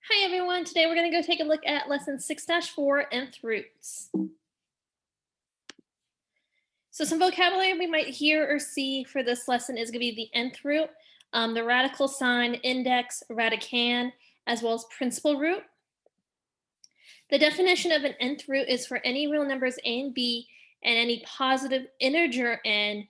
Hi everyone, today we're going to go take a look at lesson 6-4, Nth Roots. So some vocabulary we might hear or see for this lesson is going to be the nth root, the radical sign, index, radicand, as well as principal root. The definition of an nth root is for any real numbers a and b and any positive integer n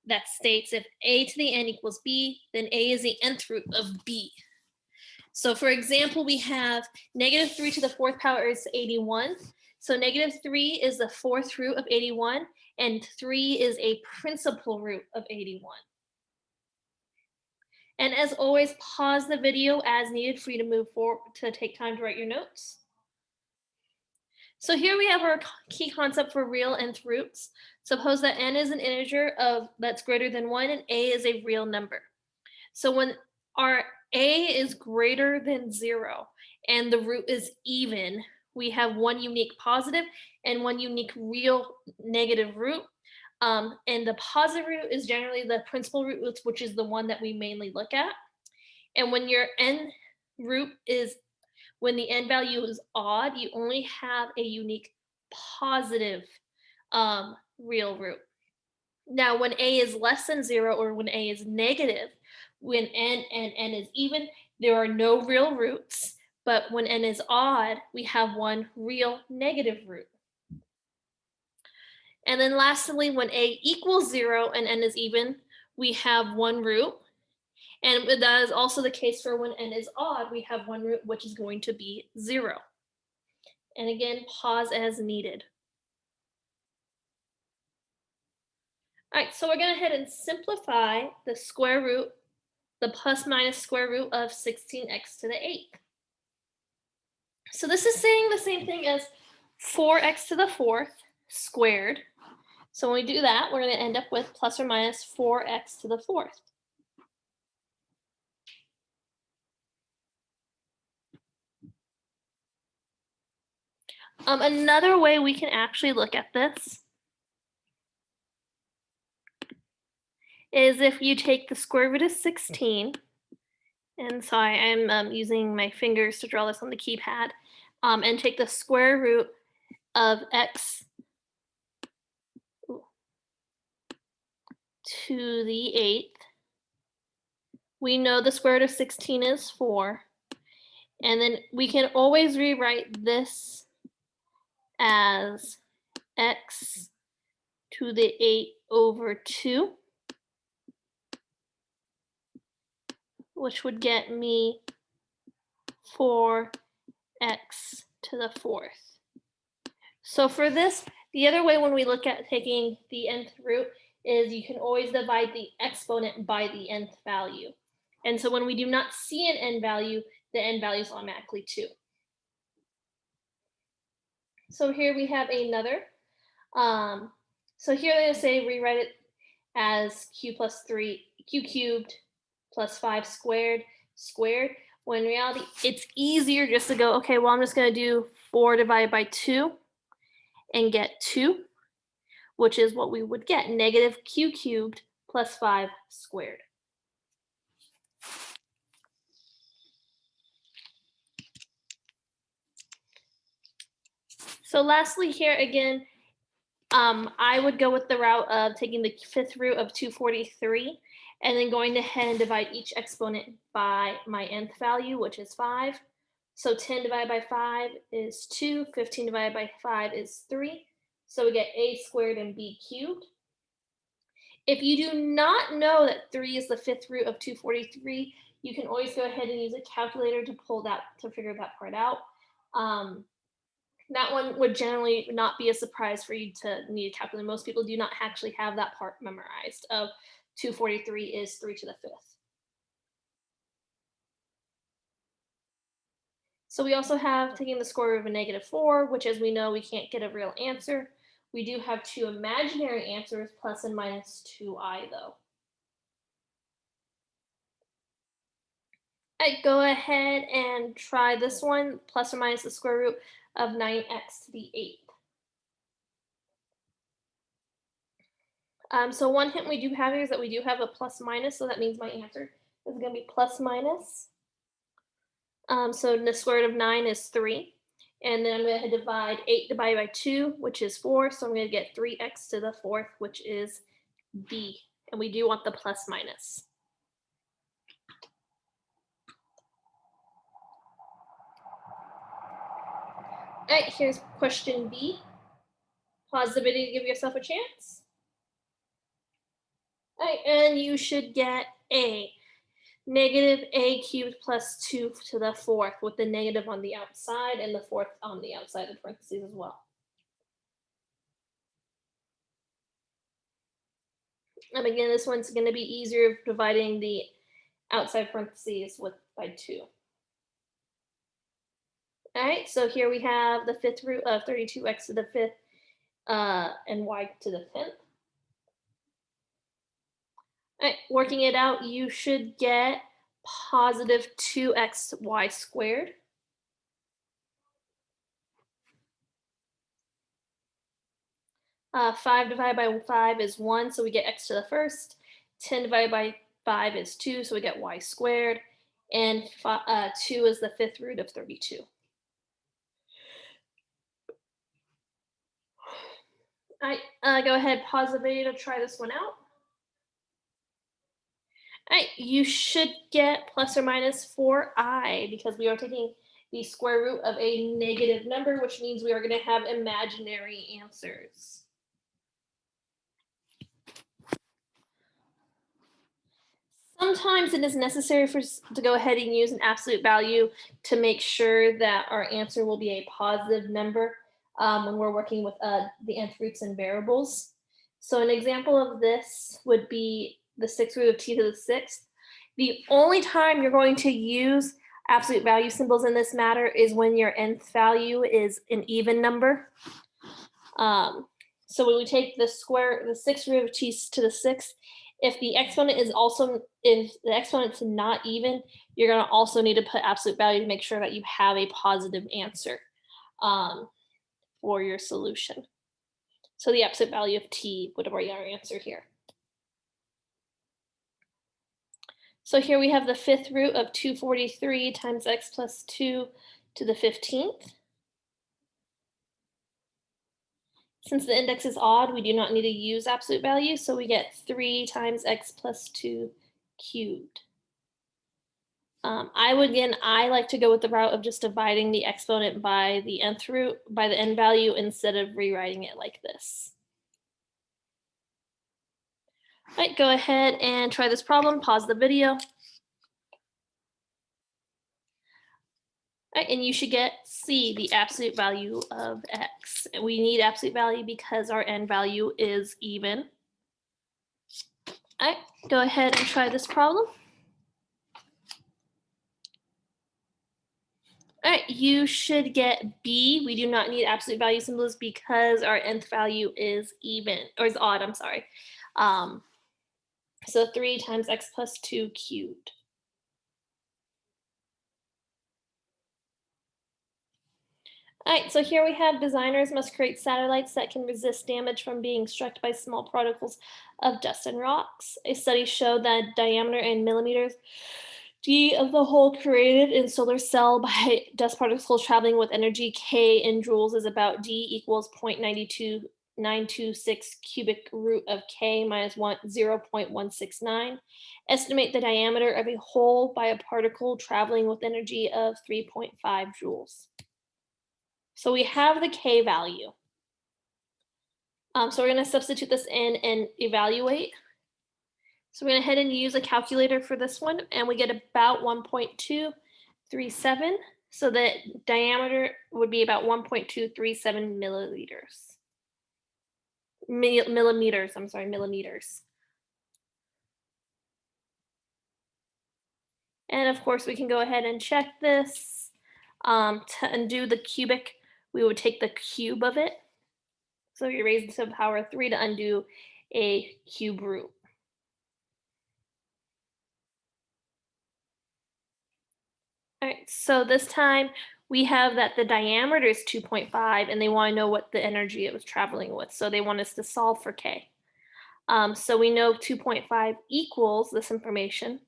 that states if a to the n equals b, then a is the nth root of b. So for example, we have negative 3 to the fourth power is 81. So negative 3 is the fourth root of 81, and 3 is a principal root of 81. And as always, pause the video as needed for you to move forward to take time to write your notes. So here we have our key concept for real nth roots. Suppose that n is an integer that's greater than 1 and a is a real number. So when our a is greater than 0 and the root is even, we have one unique positive and one unique real negative root. And the positive root is generally the principal root, which is the one that we mainly look at. And when your n root is, when the n value is odd, you only have a unique positive real root. Now, when a is less than 0 or when a is negative, when n and n is even, there are no real roots. But when n is odd, we have one real negative root. And then lastly, when a equals 0 and n is even, we have one root. And that is also the case for when n is odd, we have one root, which is going to be 0. And again, pause as needed. All right, so we're going to head and simplify the square root, the plus minus square root of 16x to the 8th. So this is saying the same thing as 4x to the 4th squared. So when we do that, we're going to end up with plus or minus 4x to the 4th. Another way we can actually look at this is if you take the square root of 16, and sorry, I'm using my fingers to draw this on the keypad, and take the square root of x to the 8th. We know the square root of 16 is 4. And then we can always rewrite this as x to the 8 over 2, which would get me 4x to the 4th. So for this, the other way when we look at taking the nth root is you can always divide the exponent by the nth value. And so when we do not see an n value, the n value is automatically 2. So here we have another. So here they say rewrite it as q cubed plus 5 squared, when in reality it's easier just to go, okay, well, I'm just going to do 4 divided by 2 and get 2, which is what we would get, negative q cubed plus 5 squared. So lastly here again, I would go with the route of taking the fifth root of 243 and then going ahead and divide each exponent by my nth value, which is 5. So 10 divided by 5 is 2, 15 divided by 5 is 3. So we get a squared and b cubed. If you do not know that 3 is the fifth root of 243, you can always go ahead and use a calculator to figure that part out. That one would generally not be a surprise for you to need a calculator. Most people do not actually have that part memorized of 243 is 3 to the 5th. So we also have taking the square root of a negative 4, which as we know, we can't get a real answer. We do have two imaginary answers, plus and minus 2i though. All right, go ahead and try this one, plus or minus the square root of 9x to the 8th. So one hint we do have here is that we do have a plus minus, so that means my answer is going to be plus minus So the square root of 9 is 3. And then I'm going to divide 8 divided by 2, which is 4. So I'm going to get 3x to the fourth, which is B. And we do want the plus minus. All right, here's question B. Pause the video to give yourself a chance. All right, and you should get A. Negative A cubed plus 2 to the fourth, with the negative on the outside and the fourth on the outside of the parentheses as well. And again, this one's going to be easier dividing the outside parentheses by 2. All right, so here we have the fifth root of 32x to the fifth and y to the 10th. All right, working it out, you should get positive 2xy squared. Five divided by 5 is 1, so we get x to the first. 10 divided by 5 is 2, so we get y squared. And 2 is the fifth root of 32. All right, go ahead, pause the video to try this one out. All right, you should get plus or minus 4i because we are taking the square root of a negative number, which means we are going to have imaginary answers. Sometimes it is necessary to go ahead and use an absolute value to make sure that our answer will be a positive number when we're working with the nth roots and variables. So an example of this would be the sixth root of t to the sixth. The only time you're going to use absolute value symbols in this matter is when your nth value is an even number. So when we take the sixth root of t to the sixth, if the exponent is not even, you're going to also need to put absolute value to make sure that you have a positive answer for your solution. So the absolute value of t would be our answer here. So here we have the fifth root of 243 times x plus 2 to the 15th. Since the index is odd, we do not need to use absolute value, so we get 3 times x plus 2 cubed. I like to go with the route of just dividing the exponent by the nth root, by the n value, instead of rewriting it like this. All right, go ahead and try this problem, pause the video. All right, and you should get C, the absolute value of x. We need absolute value because our n value is even. All right, go ahead and try this problem. All right, you should get B. We do not need absolute value symbols because our nth value is even, or is odd, I'm sorry. So 3 times x plus 2 cubed. All right, so here we have designers must create satellites that can resist damage from being struck by small particles of dust and rocks. A study showed that diameter in millimeters d of the hole created in solar cell by dust particles traveling with energy k in joules is about d equals 0.926 cubic root of k minus 0.169. Estimate the diameter of a hole by a particle traveling with energy of 3.5 joules. So we have the k value. So we're going to substitute this in and evaluate. So we're going to head and use a calculator for this one, and we get about 1.237. So the diameter would be about 1.237 millimeters. Millimeters. And of course, we can go ahead and check this. To undo the cubic, we would take the cube of it. So you raise to the power of 3 to undo a cube root. All right, so this time we have that the diameter is 2.5 and they want to know what the energy it was traveling with. So they want us to solve for K. So we know 2.5 equals this information.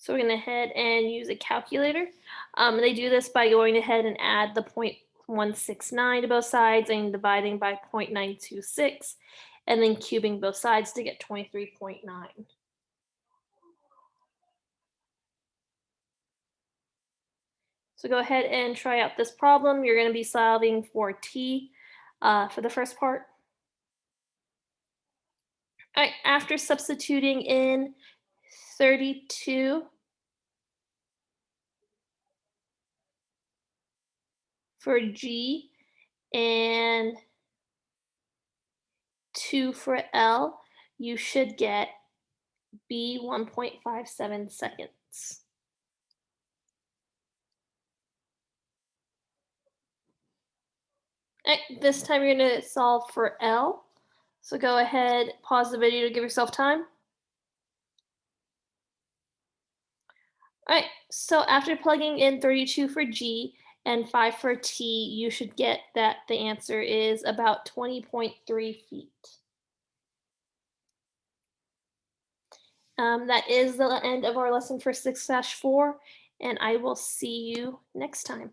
So we're going to head and use a calculator. They do this by going ahead and add the 0.169 to both sides and dividing by 0.926 and then cubing both sides to get 23.9. So go ahead and try out this problem. You're going to be solving for t for the first part. All right, after substituting in 32 for g and 2 for L, you should get B 1.57 seconds. All right, this time you're going to solve for L. So go ahead, pause the video to give yourself time. All right, so after plugging in 32 for G and 5 for T, you should get that the answer is about 20.3 feet. That is the end of our lesson for 6-4, and I will see you next time.